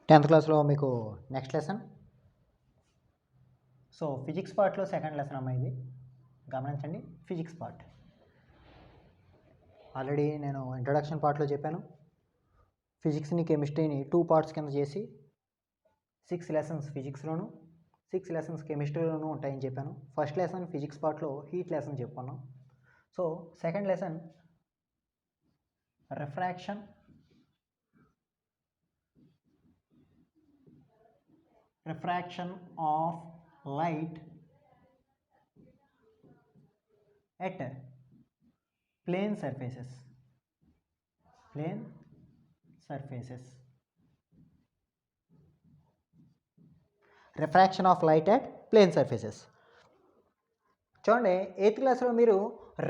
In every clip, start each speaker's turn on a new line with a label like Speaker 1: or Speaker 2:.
Speaker 1: 10th క్లాస్లో మీకు next lesson. So physics పార్ట్లో సెకండ్ లెసన్ అమ్మ ఇది, గమనించండి. ఫిజిక్స్ పార్ట్ ఆల్రెడీ నేను ఇంట్రడక్షన్ పార్ట్లో చెప్పాను. ఫిజిక్స్ని కెమిస్ట్రీని 2 పార్ట్స్ కింద చేసి 6 లెసన్స్ ఫిజిక్స్లోను 6 లెసన్స్ కెమిస్ట్రీలోనూ ఉంటాయని చెప్పాను. ఫస్ట్ లెసన్ ఫిజిక్స్ పార్ట్లో హీట్ లెసన్ చెప్పుకున్నాం. So second lesson refraction of light at plane surfaces. Refraction of light at plane surfaces. చూడండి, 8th క్లాస్లో మీరు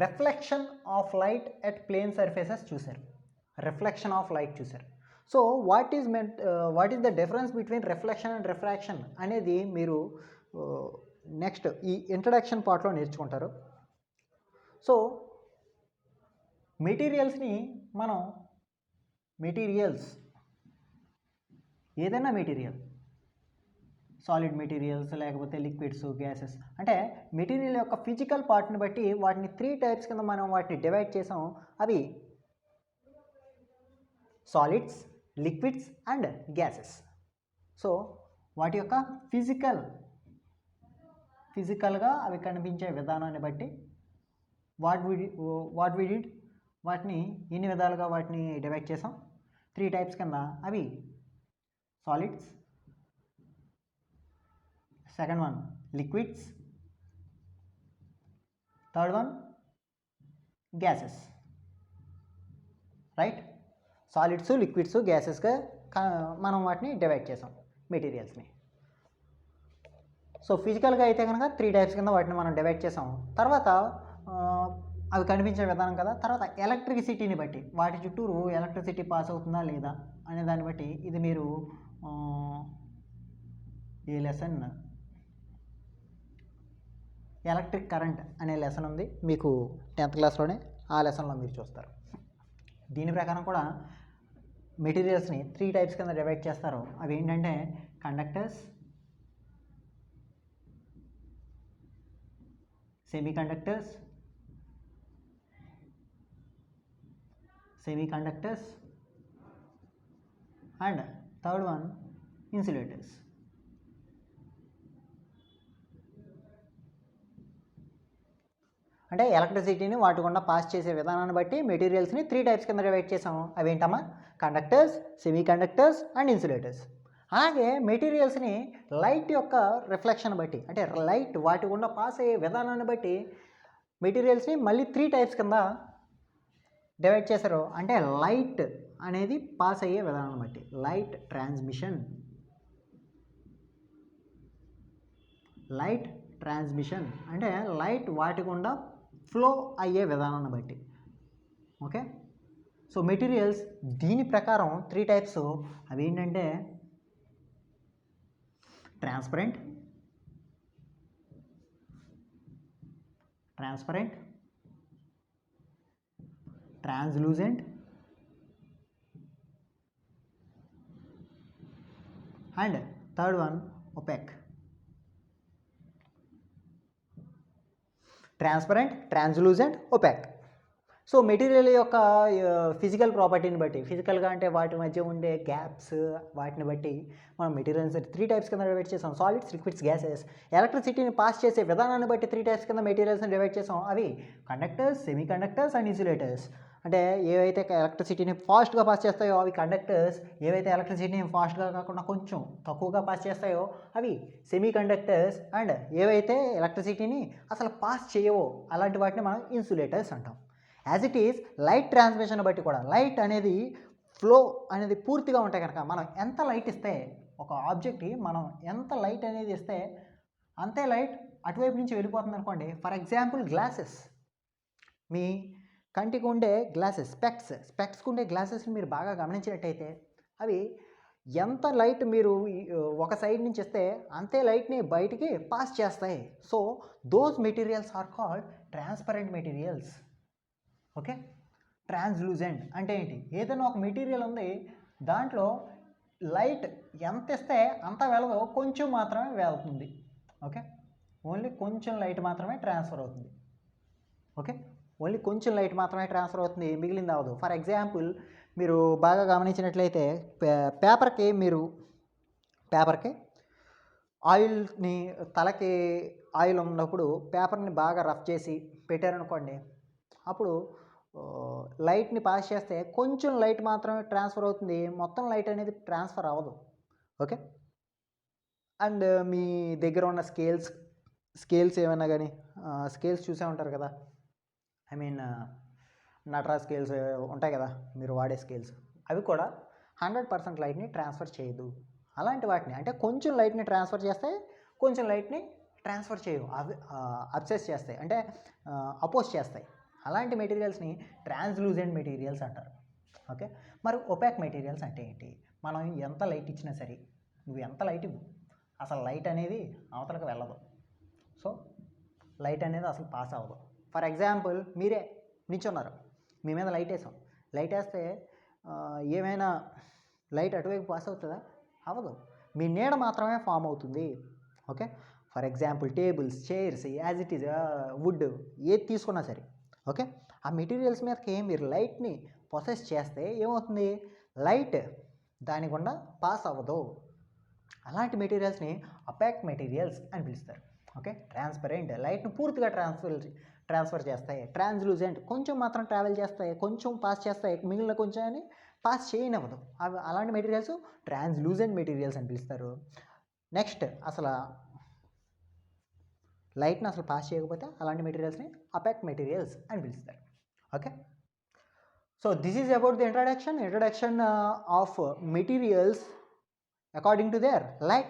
Speaker 1: reflection of light at plane surfaces చూశారు. రిఫ్లెక్షన్ ఆఫ్ లైట్ చూశారు. So what is the difference between reflection and refraction అనేది మీరు next ఈ introduction పార్ట్లో నేర్చుకుంటారు. సో ఏదైనా మెటీరియల్, సాలిడ్ మెటీరియల్స్ లేకపోతే లిక్విడ్స్, గ్యాసెస్, అంటే మెటీరియల్ యొక్క ఫిజికల్ పార్ట్ని బట్టి వాటిని 3 టైప్స్ కింద మనం వాటిని డివైడ్ చేసాం. అవి solids, liquids and gases. So వాటి యొక్క ఫిజికల్గా అవి కనిపించే విధానాన్ని బట్టి వాట్ వి డిడ్ వాటిని ఎన్ని విధాలుగా వాటిని డివైడ్ చేసాం. 3 టైప్స్ కింద. అవి solids, second one liquids, third one gases. Right? Solids, liquids, గ్యాసెస్గా మనం వాటిని డివైడ్ చేసాం మెటీరియల్స్ని. సో ఫిజికల్గా అయితే కనుక 3 టైప్స్ కింద వాటిని మనం డివైడ్ చేసాం. తర్వాత అవి కనిపించే విధానం కదా. తర్వాత ఎలక్ట్రిసిటీని బట్టి వాటి చుట్టూరు ఎలక్ట్రిసిటీ పాస్ అవుతుందా లేదా అనే దాన్ని బట్టి ఇది మీరు ఈ లెసన్ ఎలక్ట్రిక్ కరెంట్ అనే లెసన్ ఉంది మీకు 10th క్లాస్లోనే. ఆ లెసన్లో మీరు చూస్తారు. దీని ప్రకారం కూడా మెటీరియల్స్ని 3 టైప్స్ కింద డివైడ్ చేస్తారు. అవి ఏంటంటే conductors, semiconductors and third one insulators. అంటే ఎలక్ట్రిసిటీని వాటి గుండా పాస్ చేసే విధానాన్ని బట్టి మెటీరియల్స్ని 3 టైప్స్ కింద డివైడ్ చేసాము. అవి ఏంటమ్మా? Conductors, semiconductors and insulators. అలాగే మెటీరియల్స్ని లైట్ యొక్క రిఫ్లెక్షన్ బట్టి, అంటే లైట్ వాటి గుండా పాస్ అయ్యే విధానాన్ని బట్టి మెటీరియల్స్ని మళ్ళీ 3 టైప్స్ కింద డివైడ్ చేశారు. అంటే లైట్ అనేది పాస్ అయ్యే విధానాన్ని బట్టి లైట్ ట్రాన్స్మిషన్ అంటే లైట్ వాటి గుండా ఫ్లో అయ్యే విధానాన్ని బట్టి. ఓకే. సో మెటీరియల్స్ దీని ప్రకారం 3 టైప్స్. అవి ఏంటంటే transparent, translucent and third one opaque. Transparent, translucent, opaque. So material యొక్క ఫిజికల్ ప్రాపర్టీని బట్టి, ఫిజికల్గా అంటే వాటి మధ్య ఉండే గ్యాప్స్, వాటిని బట్టి మనం మెటీరియల్స్ 3 టైప్స్ కింద డివైడ్ చేసాం. Solids, liquids, gases. ఎలక్ట్రిసిటీని పాస్ చేసే విధానాన్ని బట్టి 3 టైప్స్ కింద మెటీరియల్స్ని డివైడ్ చేసాం. అవి కండక్టర్స్, సెమీకండక్టర్స్ అండ్ ఇన్సులేటర్స్. అంటే ఏవైతే ఎలక్ట్రిసిటీని ఫాస్ట్గా పాస్ చేస్తాయో అవి కండక్టర్స్, ఏవైతే ఎలక్ట్రిసిటీని ఫాస్ట్గా కాకుండా కొంచెం తక్కువగా పాస్ చేస్తాయో అవి సెమీకండక్టర్స్, అండ్ ఏవైతే ఎలక్ట్రిసిటీని అసలు పాస్ చేయవో అలాంటి వాటిని మనం ఇన్సులేటర్స్ అంటాం. As it is light transmission బట్టి కూడా లైట్ అనేది ఫ్లో అనేది పూర్తిగా ఉంటే కనుక మనం ఎంత లైట్ ఇస్తే, ఒక ఆబ్జెక్ట్కి మనం ఎంత లైట్ అనేది ఇస్తే అంతే లైట్ అటువైపు నుంచి వెళ్ళిపోతుంది అనుకోండి. ఫర్ ఎగ్జాంపుల్ గ్లాసెస్, మీ కంటికి ఉండే గ్లాసెస్, స్పెక్ట్స్కి ఉండే గ్లాసెస్ని మీరు బాగా గమనించినట్టయితే అవి ఎంత లైట్ మీరు ఒక సైడ్ నుంచి ఇస్తే అంతే లైట్ని బయటికి పాస్ చేస్తాయి. So those materials are called transparent materials. Okay. Translucent అంటే ఏంటి? ఏదైనా ఒక మెటీరియల్ ఉంది, దాంట్లో లైట్ ఎంత ఇస్తే అంత వెళ్ళదు, కొంచెం మాత్రమే వెళ్తుంది. ఓకే, ఓన్లీ కొంచెం లైట్ మాత్రమే ట్రాన్స్ఫర్ అవుతుంది. ఓకే, ఓన్లీ కొంచెం లైట్ మాత్రమే ట్రాన్స్ఫర్ అవుతుంది, మిగిలింది అవ్వదు. ఫర్ ఎగ్జాంపుల్ మీరు బాగా గమనించినట్లయితే పేపర్కి ఆయిల్ని, తలకి ఆయిల్ ఉన్నప్పుడు పేపర్ని బాగా రఫ్ చేసి పెట్టారనుకోండి, అప్పుడు లైట్ని పాస్ చేస్తే కొంచెం లైట్ మాత్రమే ట్రాన్స్ఫర్ అవుతుంది, మొత్తం లైట్ అనేది ట్రాన్స్ఫర్ అవ్వదు. ఓకే, అండ్ మీ దగ్గర ఉన్న స్కేల్స్ ఏమైనా కానీ స్కేల్స్ చూసే ఉంటారు కదా, ఐ మీన్ నటరాజ్ స్కేల్స్ ఉంటాయి కదా మీరు వాడే స్కేల్స్, అవి కూడా 100% లైట్ని ట్రాన్స్ఫర్ చేయదు. అలాంటి వాటిని అంటే కొంచెం లైట్ని ట్రాన్స్ఫర్ చేస్తాయి, కొంచెం లైట్ని ట్రాన్స్ఫర్ చేయవు, అవి అబ్సెస్ చేస్తాయి, అంటే అపోజ్ చేస్తాయి. అలాంటి మెటీరియల్స్ని ట్రాన్స్లూజెంట్ మెటీరియల్స్ అంటారు. ఓకే, మరి ఒపాక్ మెటీరియల్స్ అంటే ఏంటి? మనం ఎంత లైట్ ఇచ్చినా సరే, నువ్వు ఎంత లైట్ ఇవ్వు, అసలు లైట్ అనేది అవతలకు వెళ్ళదు. సో లైట్ అనేది అసలు పాస్ అవ్వదు. ఫర్ ఎగ్జాంపుల్ మీరే నిల్చున్నారు, మీ మీద లైట్ వేసాం, లైట్ వేస్తే ఏమైనా లైట్ అటువైపు పాస్ అవుతుందా? అవ్వదు, మీ నీడ మాత్రమే ఫామ్ అవుతుంది. Okay, for example tables, chairs, as it is would, ఏది తీసుకున్నా సరే. ఓకే, ఆ మెటీరియల్స్ మీదకి మీరు లైట్ని ప్రొసెస్ చేస్తే ఏమవుతుంది? లైట్ దాని గుండా పాస్ అవ్వదు. అలాంటి మెటీరియల్స్ని అపాక్ మెటీరియల్స్ అని పిలుస్తారు. ఓకే, ట్రాన్స్పరెంట్ లైట్ను పూర్తిగా ట్రాన్స్ఫర్ చేస్తాయి. ట్రాన్స్లూజెంట్ కొంచెం మాత్రం ట్రావెల్ చేస్తాయి, కొంచెం పాస్ చేస్తాయి, మిగిలిన కొంచెం అని పాస్ చేయనివ్వదు. అవి అలాంటి మెటీరియల్స్ ట్రాన్స్లూజెంట్ మెటీరియల్స్ అని పిలుస్తారు. నెక్స్ట్, అసలు లైట్ని అసలు పాస్ చేయకపోతే అలాంటి మెటీరియల్స్ని అపాక్ మెటీరియల్స్ అని పిలుస్తారు. Okay, so this is about the introduction of materials according to their light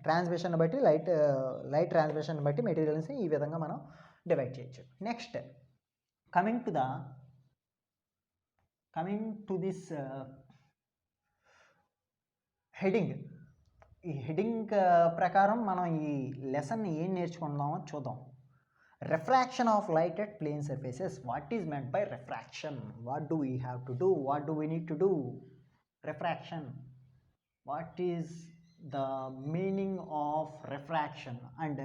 Speaker 1: transmission బట్టి లైట్ ట్రాన్స్మిషన్ బట్టి మెటీరియల్స్ని ఈ విధంగా మనం డివైడ్ చేయొచ్చు. Next, coming to this heading. ఈ హెడింగ్ ప్రకారం మనం ఈ లెసన్ని ఏం నేర్చుకుందామో చూద్దాం. Refraction of light at plane surfaces. What is meant by refraction? What do we have to do? What do we need to do? Refraction, what is the meaning of refraction? And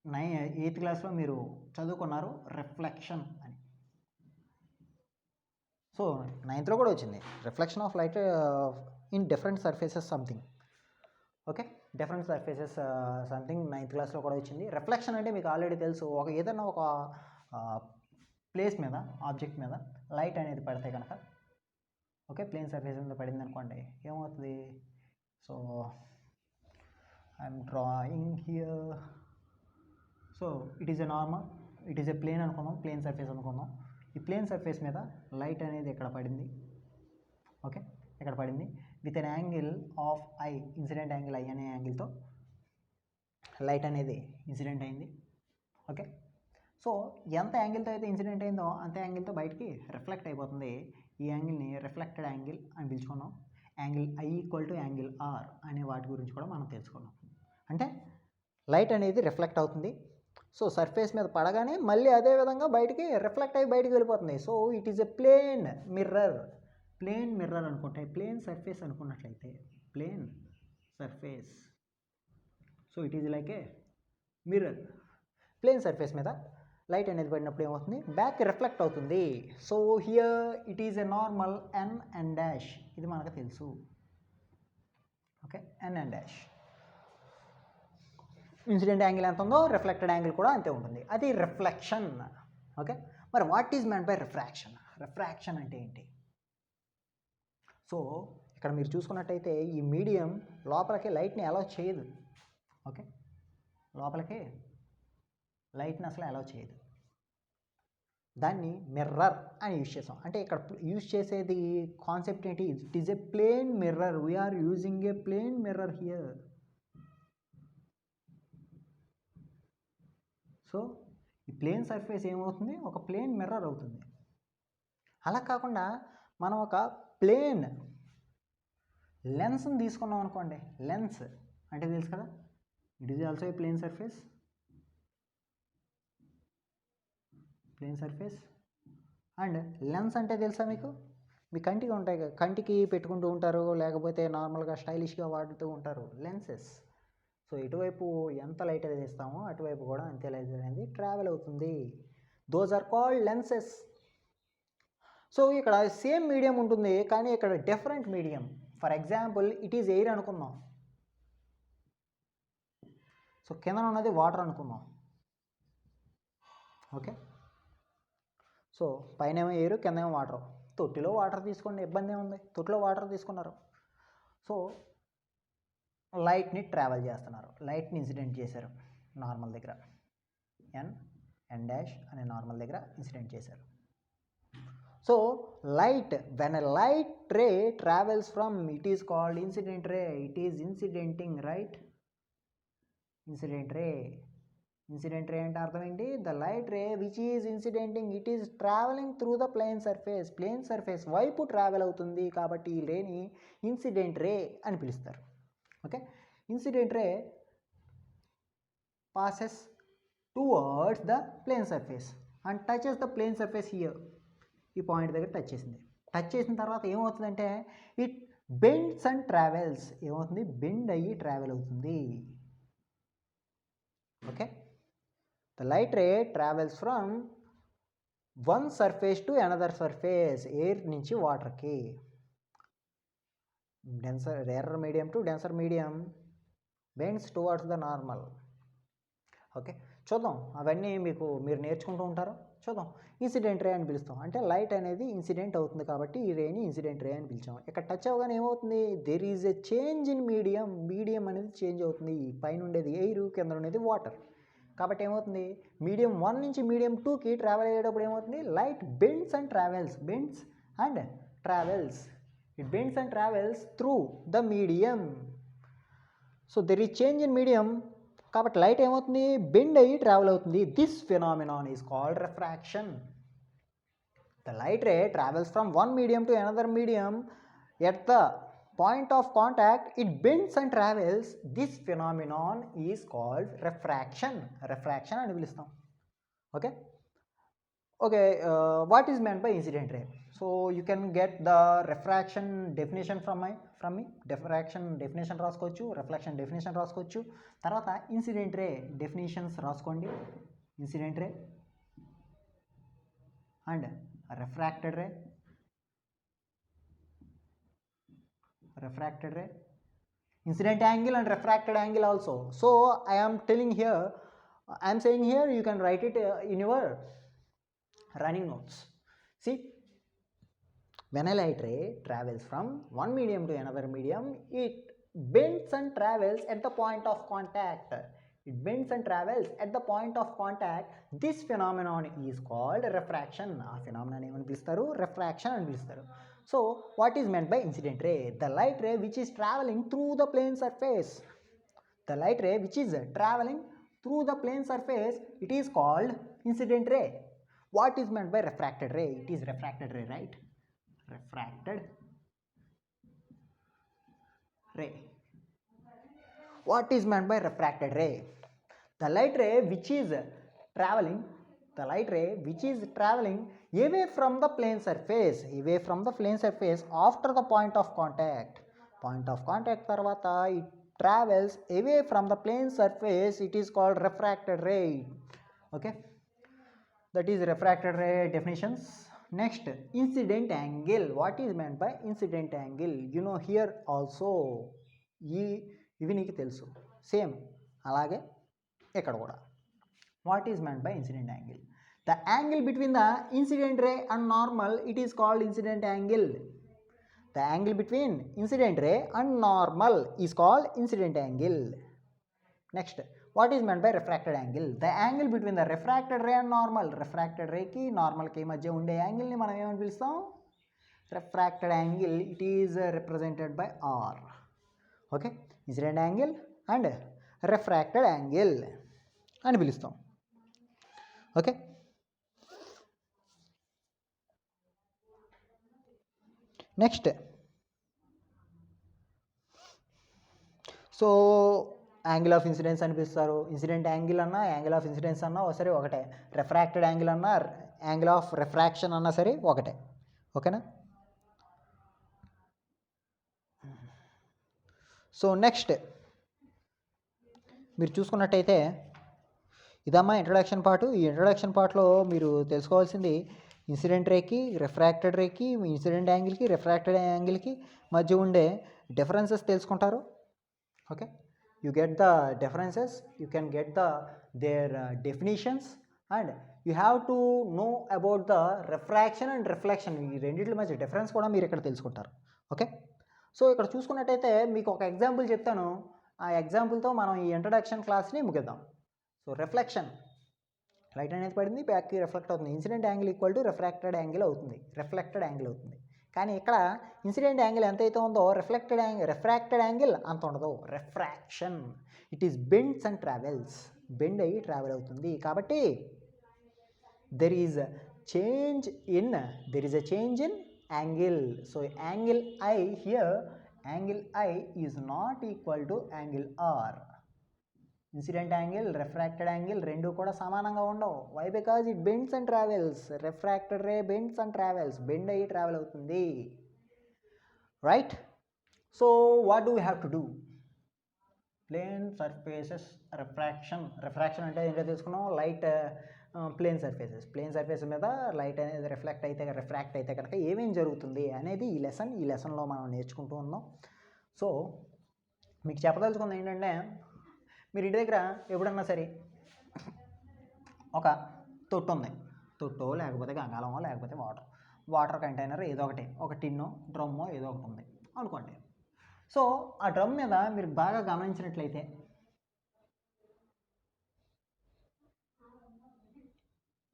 Speaker 1: 8th క్లాస్లో మీరు చదువుకున్నారు reflection అని. So 9thలో కూడా వచ్చింది, reflection of light in different surfaces something. Okay, different surfaces something 9th క్లాస్లో కూడా వచ్చింది. Reflection అంటే మీకు ఆల్రెడీ తెలుసు, ఏదైనా ఒక ప్లేస్ మీద, ఆబ్జెక్ట్ మీద లైట్ అనేది పడితే కనుక, ఓకే, ప్లేన్ సర్ఫేస్ మీద పడింది అనుకోండి, ఏమవుతుంది? So I'm drawing here. So it is a plane అనుకుందాం, ప్లేన్ సర్ఫేస్ అనుకుందాం. ఈ ప్లేన్ సర్ఫేస్ మీద లైట్ అనేది ఇక్కడ పడింది. ఓకే, ఇక్కడ పడింది with an angle of I, incident angle I అనే యాంగిల్తో లైట్ అనేది ఇన్సిడెంట్ అయింది. ఓకే, సో ఎంత యాంగిల్తో అయితే ఇన్సిడెంట్ అయిందో అంత యాంగిల్తో బయటికి రిఫ్లెక్ట్ అయిపోతుంది. ఈ యాంగిల్ని రిఫ్లెక్టెడ్ యాంగిల్ అని పిలుచుకున్నాం. Angle I equal to angle R అనే వాటి గురించి కూడా మనం తెలుసుకున్నాం. అంటే లైట్ అనేది రిఫ్లెక్ట్ అవుతుంది. సో సర్ఫేస్ మీద పడగానే మళ్ళీ అదే విధంగా బయటికి రిఫ్లెక్ట్ అయ్యి బయటికి వెళ్ళిపోతుంది. So it is a plane mirror అనుకుంటే, ప్లేన్ సర్ఫేస్ అనుకున్నట్లయితే, plane surface, so it is like a mirror. Plane surface మీద లైట్ అనేది పడినప్పుడు ఏమవుతుంది? బ్యాక్ రిఫ్లెక్ట్ అవుతుంది. So here it is a normal N and dash, ఇది మనకు తెలుసు. Okay, N and dash. Incident angle ఎంత ఉందో రిఫ్లెక్టెడ్ యాంగిల్ కూడా అంతే ఉంటుంది, అది రిఫ్లెక్షన్. ఓకే, మరి what is meant by refraction? Refraction అంటే ఏంటి? సో ఇక్కడ మీరు చూసుకున్నట్టయితే ఈ మీడియం లోపలికి లైట్ని అలౌ చేయదు. ఓకే, లోపలికి లైట్ని అసలు అలౌ చేయదు. దాన్ని మిర్రర్ అని యూజ్ చేసాం. అంటే ఇక్కడ యూజ్ చేసేది కాన్సెప్ట్ ఏంటి? It is a plane mirror. We're using a plane mirror here. So ఈ ప్లేన్ సర్ఫేస్ ఏమవుతుంది? ఒక ప్లేన్ మిర్రర్ అవుతుంది. అలా కాకుండా మనం ఒక ప్లేన్ లెన్స్ని తీసుకున్నాం అనుకోండి. లెన్స్ అంటే తెలుసు కదా, it is also a plane surface. And lens అంటే తెలుసా మీకు? మీ కంటికి ఉంటాయి కదా, కంటికి పెట్టుకుంటూ ఉంటారు, లేకపోతే నార్మల్గా స్టైలిష్గా వాడుతూ ఉంటారు లెన్సెస్. సో ఇటువైపు ఎంత లైట్ అయితే ఇస్తామో అటువైపు కూడా అంతే లైట్ అనేది ట్రావెల్ అవుతుంది. Those are called lenses. So ఇక్కడ సేమ్ మీడియం ఉంటుంది, కానీ ఇక్కడ different medium. For example it is air అనుకుందాం. సో కింద ఉన్నది వాటర్ అనుకుందాం. ఓకే, సో పైన ఏమో ఎయిర్, కింద ఏమో వాటర్. తొట్టిలో వాటర్ తీసుకోండి, ఇబ్బంది ఏముంది, తొట్టిలో వాటర్ తీసుకున్నారు. సో లైట్ని ట్రావెల్ చేస్తున్నారు, లైట్ని ఇన్సిడెంట్ చేశారు నార్మల్ దగ్గర, ఎన్ డాష్ అనే నార్మల్ దగ్గర ఇన్సిడెంట్ చేశారు. So light, when a light ray travels from, it is called incident ray. It is incidenting, right? Incident ray అంటే అర్థం ఏంటి? The light ray which is incidenting, it is traveling through the plane surface వైపు travel అవుతుంది, కాబట్టి ఈ రేని incident ray అని పిలుస్తారు. Okay, incident ray passes towards the plane surface and touches the plane surface here. ఈ పాయింట్ దగ్గర touch చేసింది. Touch చేసిన తర్వాత ఏమవుతుందంటే ఇట్ బెండ్స్ అండ్ ట్రావెల్స్. ఏమవుతుంది? బెండ్ అయ్యి ట్రావెల్ అవుతుంది. Okay, the light ray travels from one surface to another surface. Air నుంచి వాటర్కి, rarer medium to denser medium, bends towards the normal. Okay, చూద్దాం, అవన్నీ మీరు నేర్చుకుంటూ ఉంటారు, చూద్దాం. ఇన్సిడెంట్ రే అని పిలుస్తాం, అంటే లైట్ అనేది ఇన్సిడెంట్ అవుతుంది కాబట్టి ఈ రేని ఇన్సిడెంట్ రే అని పిలిచాం. ఇక్కడ టచ్ అవ్వగానే ఏమవుతుంది? There is a change in medium అనేది చేంజ్ అవుతుంది. పైన ఉండేది ఎయిర్, కింద ఉండేది వాటర్. కాబట్టి ఏమవుతుంది? మీడియం 1 నుంచి మీడియం 2కి ట్రావెల్ అయ్యేటప్పుడు ఏమవుతుంది? Light bends and travels it bends and travels through the medium. So there is change in medium, కాబట్టి లైట్ ఏమవుతుంది? బెండ్ అయ్యి ట్రావెల్ అవుతుంది. This phenomenon is called refraction. The light ray travels from one medium to another medium. At the point of contact it bends and travels. This phenomenon is called refraction అని పిలుస్తాం. Okay, what is meant by incident ray? So you can get the refraction definition from me. Diffraction definition రాసుకోవచ్చు, reflection definition రాసుకోవచ్చు. తర్వాత incident ray definitions రాసుకోండి. Incident ray and refracted ray, incident angle and refracted angle also. So I am saying here, you can write it in your running notes. See, when a light ray travels from one medium to another medium, it bends and travels at the point of contact. This phenomenon is called refraction. Aa phenomenon emani pilustaru? Refraction ani pilustaru. So what is meant by incident ray? The light ray which is traveling through the plane surface. It is called incident ray. What is meant by refracted ray? It is refracted ray, right? Refracted ray. What is meant by refracted ray? The light ray which is traveling away from the plane surface after the point of contact. Tarvata it travels away from the plane surface. It is called refracted ray. Okay, that is refracted ray definitions. Next, incident angle. What is meant by incident angle? You know, here also ఇవి నీకు తెలుసు, same అలాగే ఇక్కడ కూడా. What is meant by incident angle? The angle between the incident ray and normal, it is called incident angle. The angle between incident ray and normal is called incident angle. Next, what is meant by refracted angle? The angle between the refracted ray and normal. Refracted ray ki normal ki madhya unde angle ni manam emani pilustam? Refracted angle. It is represented by R. Okay, incident angle and refracted angle ani pilustam. Okay, next, so angle of incidence అని పిలుస్తారు. Incident angle అన్నా angle of incidence అన్నా సరే ఒకటే, refracted angle అన్నా angle of refraction అన్నా సరే ఒకటే. ఓకేనా? సో నెక్స్ట్ మీరు చూసుకున్నట్టయితే ఇదమ్మా ఇంట్రడక్షన్ పార్ట్. ఈ ఇంట్రడక్షన్ పార్ట్లో మీరు తెలుసుకోవాల్సింది ఇన్సిడెంట్ రేకి, రిఫ్రాక్టెడ్ రేకి, ఇన్సిడెంట్ యాంగిల్కి, రిఫ్రాక్టెడ్ యాంగిల్కి మధ్య ఉండే డిఫరెన్సెస్ తెలుసుకుంటారు. Okay, you get the differences, you can get the their definitions and you have to know about the refraction and reflection. ఈ రెండింటి మధ్య డిఫరెన్స్ కూడా మీరు ఇక్కడ తెలుసుకుంటారు. ఓకే, సో ఇక్కడ చూసుకున్నట్టయితే మీకు ఒక ఎగ్జాంపుల్ చెప్తాను. ఆ ఎగ్జాంపుల్తో మనం ఈ ఇంట్రడక్షన్ క్లాస్ని ముగిద్దాం. సో రిఫ్లెక్షన్, లైట్ అనేది పడింది, బ్యాక్కి రిఫ్లెక్ట్ అవుతుంది. Incident angle equal to refracted angle అవుతుంది, రిఫ్లెక్టెడ్ యాంగిల్ అవుతుంది. కానీ ఇక్కడ ఇన్సిడెంట్ యాంగిల్ ఎంతైతే ఉందో రిఫ్రాక్టెడ్ యాంగిల్ అంత ఉండదు. Refraction it is bends and travels, bend అయ్యి ట్రావెల్ అవుతుంది. కాబట్టి there is change in angle. So angle i here, angle i is not equal to angle r. Incident angle, refracted angle రెండు కూడా సమానంగా ఉండవు. Why? Because it bends and travels. Refracted ray bends and travels, bend అయ్యి travel అవుతుంది. Right? So what do we have to do? Plane surfaces refraction అంటే ఏంటో తెలుసుకున్నాం. Light plane surfaces మీద లైట్ అనేది రిఫ్రాక్ట్ అయితే కనుక ఏమేం జరుగుతుంది అనేది ఈ లెసన్లో మనం నేర్చుకుంటూ ఉన్నాం. సో మీకు చెప్పదలుచుకుంది ఏంటంటే, మీరు ఇంటి దగ్గర ఎప్పుడన్నా సరే ఒక తొట్టు ఉంది, తొట్టో లేకపోతే గంగాళమో లేకపోతే వాటర్ కంటైనర్ ఏదో ఒకటి, ఒక టిన్నో డ్రమ్మో ఏదో ఒకటి ఉంది అనుకోండి. సో ఆ డ్రమ్ మీద మీరు బాగా గమనించినట్లయితే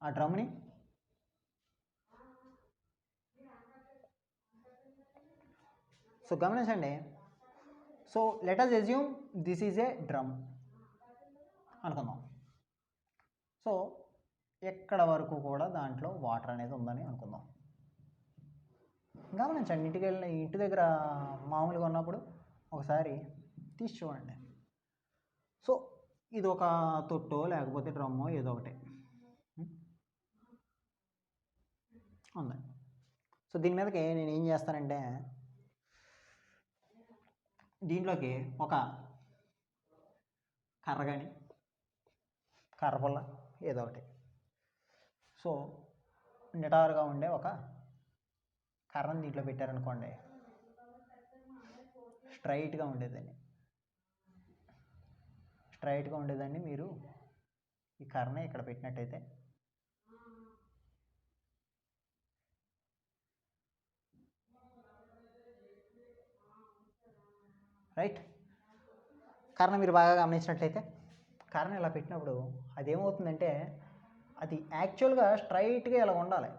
Speaker 1: ఆ డ్రమ్ని గమనించండి. So let us assume this is a drum అనుకుందాం. సో ఎక్కడ వరకు కూడా దాంట్లో వాటర్ అనేది ఉందని అనుకుందాం. గమనించండి, ఇంటి దగ్గర మామూలుగా ఉన్నప్పుడు ఒకసారి తీసి చూడండి. సో ఇది ఒక తొట్టో లేకపోతే డ్రమ్మో ఏదో ఒకటి ఉంది. సో దీని మీదకి నేను ఏం చేస్తానంటే, దీంట్లోకి ఒక కర్ర కానీ కర్రపుల్ల ఏదో ఒకటి, సో నిటారుగా ఉండే ఒక కర్రని దీంట్లో పెట్టారనుకోండి, స్ట్రైట్గా ఉండేదాన్ని మీరు ఈ కర్రని ఇక్కడ పెట్టినట్టయితే రైట్, కర్రను మీరు బాగా గమనించినట్లయితే కర్రను ఇలా పెట్టినప్పుడు అదేమవుతుందంటే, అది యాక్చువల్గా స్ట్రైట్గా ఇలా ఉండాలి.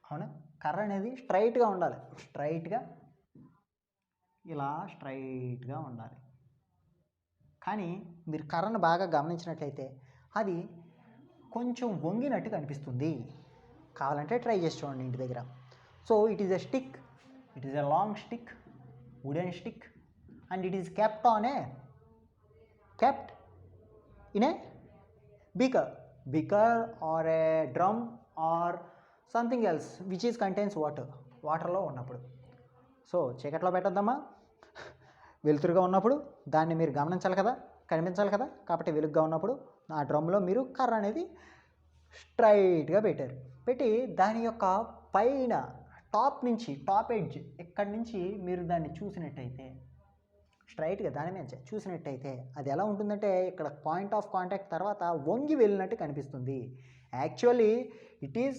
Speaker 1: అవునా? కర్ర అనేది స్ట్రైట్గా ఉండాలి, స్ట్రైట్గా ఉండాలి. కానీ మీరు కర్రను బాగా గమనించినట్లయితే అది కొంచెం వంగినట్టు కనిపిస్తుంది. కావాలంటే ట్రై చేసి చూడండి ఇంటి దగ్గర. So it is a stick, it is a long stick, wooden stick, and it is kept in a beaker or a drum or something else which is contains వాటర్లో ఉన్నప్పుడు. సో చీకట్లో పెట్టొద్దమ్మా, వెలుతురుగా ఉన్నప్పుడు దాన్ని మీరు కనిపించాలి కదా. కాబట్టి వెలుగుగా ఉన్నప్పుడు ఆ డ్రమ్లో మీరు కర్ర అనేది స్ట్రైట్గా పెట్టి దాని యొక్క పైన టాప్ ఎడ్జ్ ఇక్కడి నుంచి మీరు దాన్ని చూసినట్టయితే, స్ట్రైట్గా దాని మీద చూసినట్టయితే అది ఎలా ఉంటుందంటే, ఇక్కడ పాయింట్ ఆఫ్ కాంటాక్ట్ తర్వాత వంగి వెళ్ళినట్టు కనిపిస్తుంది. Actually it is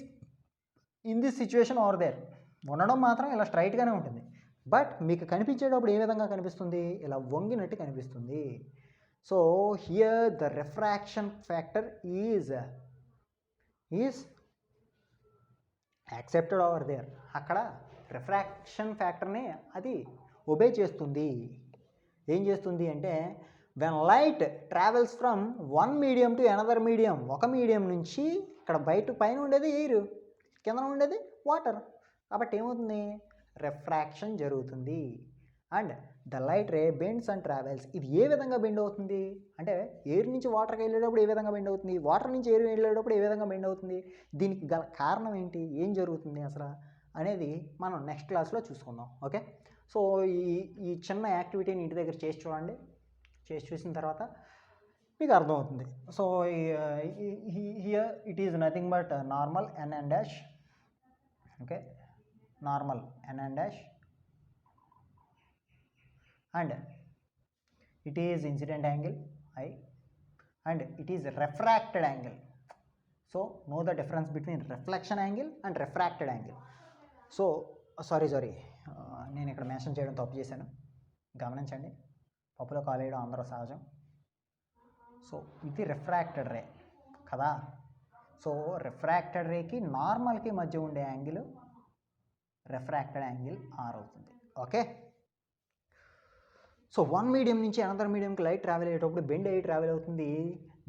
Speaker 1: in this situation are there, ఉండడం మాత్రం ఇలా స్ట్రైట్గానే ఉంటుంది. బట్ మీకు కనిపించేటప్పుడు ఏ విధంగా కనిపిస్తుంది? ఇలా వంగినట్టు కనిపిస్తుంది. So here the refraction factor is accepted over there. అక్కడ రిఫ్రాక్షన్ ఫ్యాక్టర్ని అది ఒబే చేస్తుంది. ఏం చేస్తుంది అంటే, when light travels from one medium to another medium, ఒక మీడియం నుంచి ఇక్కడ పైన ఉండేది ఎయిర్, కింద ఉండేది వాటర్. కాబట్టి ఏమవుతుంది? రిఫ్రాక్షన్ జరుగుతుంది. And the light ray bends and travels. ఇది ఏ విధంగా బెండ్ అవుతుంది అంటే, ఎయిర్ నుంచి వాటర్కి వెళ్ళేటప్పుడు ఏ విధంగా బెండ్ అవుతుంది, వాటర్ నుంచి ఎయిర్ వెళ్ళేటప్పుడు ఏ విధంగా బెండ్ అవుతుంది? దీనికి గల కారణం ఏంటి? ఏం జరుగుతుంది అసలు అనేది మనం నెక్స్ట్ క్లాస్లో చూసుకుందాం. ఓకే, సో ఈ చిన్న యాక్టివిటీని ఇంటి దగ్గర చేసి చూడండి. చేసి చూసిన తర్వాత మీకు అర్థమవుతుంది. So here it is nothing but normal n and dash. Okay, normal n and dash, and it is incident angle I, and it is refracted angle. So know the difference between reflection angle and refracted angle. So sorry నేను ఇక్కడ mention చేయడం తప్పు చేశాను, గమనించండి. పప్పులో కాలేయడం అందరూ సహజం. So ఇది రిఫ్రాక్టెడ్ రే కదా. సో రిఫ్రాక్టెడ్ రేకి నార్మల్కి మధ్య ఉండే యాంగిల్ రిఫ్రాక్టెడ్ యాంగిల్ R అవుతుంది. ఓకే, సో వన్ మీడియం నుంచి అనదర్ మీడియంకి లైట్ ట్రావెల్ అయ్యేటప్పుడు బెండ్ అయ్యి ట్రావెల్ అవుతుంది.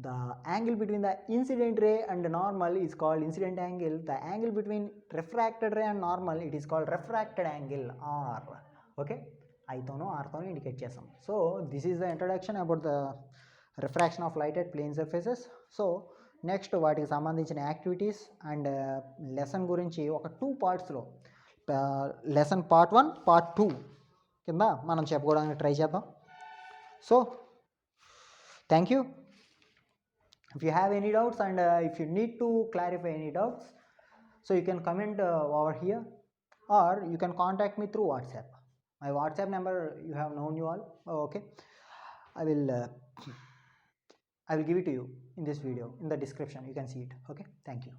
Speaker 1: The angle between the incident ray and normal is called incident angle. The angle between refracted ray and normal it is called refracted angle R. Okay, ఐతోనో ఆర్తోనో indicate చేస్తాం. So this is the introduction about the refraction of light at plane surfaces. So next వాటికి సంబంధించిన activities and lesson గురించి ఒక 2 పార్ట్స్లో, lesson part 1 part 2 కింద మనం చెప్పుకోవడానికి ట్రై చేద్దాం. So thank you. If you have any doubts and if you need to clarify any doubts, so you can comment over here, or you can contact me through WhatsApp. My WhatsApp number you have known you all. Okay, I will give it to you in this video, in the description. You can see it. Okay, thank you.